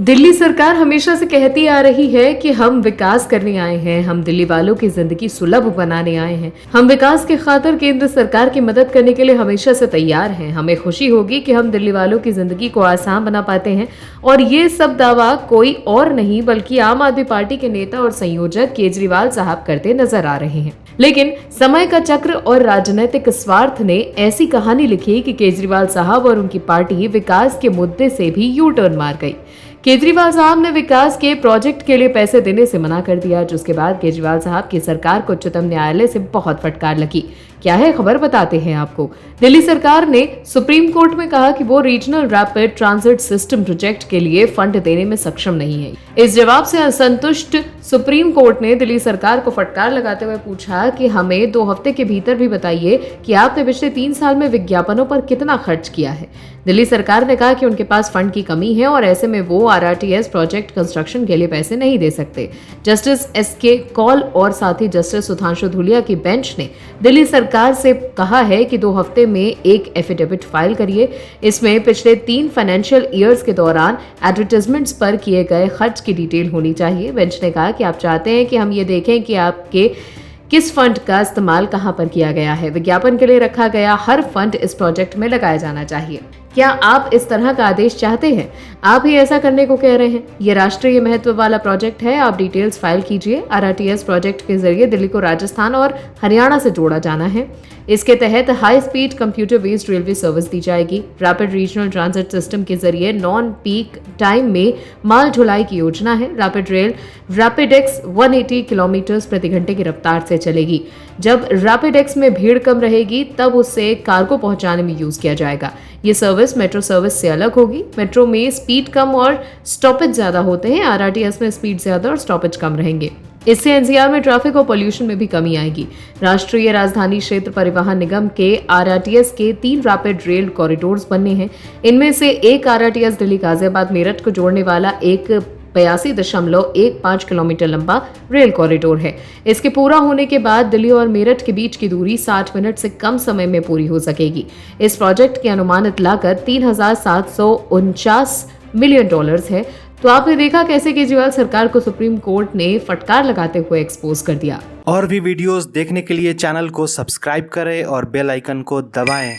दिल्ली सरकार हमेशा से कहती आ रही है कि हम विकास करने आए हैं, हम दिल्ली वालों की जिंदगी सुलभ बनाने आए हैं, हम विकास के खातिर केंद्र सरकार की मदद करने के लिए हमेशा से तैयार हैं। हमें खुशी होगी कि हम दिल्ली वालों की जिंदगी को आसान बना पाते हैं। और ये सब दावा कोई और नहीं बल्कि आम आदमी पार्टी के नेता और संयोजक केजरीवाल साहब करते नजर आ रहे हैं। लेकिन समय का चक्र और राजनीतिक स्वार्थ ने ऐसी कहानी लिखी कि केजरीवाल साहब और उनकी पार्टी विकास के मुद्दे से भी यू टर्न मार गई। केजरीवाल साहब ने विकास के प्रोजेक्ट के लिए पैसे देने से मना कर दिया, जिसके बाद केजरीवाल साहब की सरकार को उच्चतम न्यायालय से बहुत फटकार लगी। क्या है खबर, बताते हैं आपको। दिल्ली सरकार ने सुप्रीम कोर्ट में कहा कि वो regional rapid transit system project के लिए फंड देने में सक्षम नहीं है। इस जवाब से असंतुष्ट सुप्रीम कोर्ट ने दिल्ली सरकार को फटकार लगाते हुए पूछा कि हमें 2 हफ्ते के भीतर भी बताइए कि आपने पिछले 3 साल में विज्ञापनों पर कितना खर्च किया है। दिल्ली सरकार ने कहा कि उनके पास फंड की कमी है और ऐसे में वो आरआरटीएस प्रोजेक्ट कंस्ट्रक्शन के लिए पैसे नहीं दे सकते। जस्टिस एसके कौल और साथ ही जस्टिस सुधांशु धूलिया की बेंच ने दिल्ली सरकार से कहा है कि 2 हफ्ते में एक एफिडेविट फाइल करिए। इसमें पिछले 3 फाइनेंशियल ईयर्स के दौरान एडवर्टाइजमेंट्स पर किए गए खर्च की डिटेल होनी चाहिए। बेंच ने कहा कि आप चाहते हैं कि हम ये देखें कि आपके किस फंड का इस्तेमाल कहां पर किया गया है। विज्ञापन के लिए रखा गया हर फंड इस प्रोजेक्ट में लगाया जाना चाहिए। क्या आप इस तरह का आदेश चाहते हैं? आप ही ऐसा करने को कह रहे हैं। ये राष्ट्रीय महत्व वाला प्रोजेक्ट है, आप डिटेल्स फाइल कीजिए। आरआरटीएस प्रोजेक्ट के जरिए दिल्ली को राजस्थान और हरियाणा से जोड़ा जाना है। इसके तहत high speed computer based railway service दी जाएगी। रैपिड रीजनल ट्रांजिट सिस्टम के जरिए नॉन पीक टाइम में माल ढुलाई की योजना है। रैपिड रेल रैपिडेक्स 180 किलोमीटर प्रति घंटे की रफ्तार से चलेगी। जब रैपिडेक्स में भीड़ कम रहेगी तब उससे कार्गो पहुंचाने में यूज किया जाएगा। ये सर्विस मेट्रो सर्विस से अलग होगी। मेट्रो में स्पीड कम और स्टॉपेज ज्यादा होते हैं, आरआरटीएस में स्पीड ज्यादा और स्टॉपेज कम रहेंगे। इससे एनसीआर में ट्रैफिक और पोल्यूशन में भी कमी आएगी। राष्ट्रीय राजधानी क्षेत्र परिवहन निगम के आरआरटीएस के 3 रैपिड रेल कॉरिडोर्स बनने हैं। इनमें से एक आरआरटीएस दिल्ली गाजियाबाद मेरठ को जोड़ने वाला एक 82.15 किलोमीटर लंबा रेल कॉरिडोर है। इसके पूरा होने के बाद दिल्ली और मेरठ के बीच की दूरी 60 मिनट से कम समय में पूरी हो सकेगी। इस प्रोजेक्ट की अनुमानित लागत $3,749 मिलियन है। तो आपने देखा कैसे केजरीवाल सरकार को सुप्रीम कोर्ट ने फटकार लगाते हुए एक्सपोज कर दिया। और भी वीडियोस देखने के लिए चैनल को सब्सक्राइब करें और बेल आइकन को दबाएं।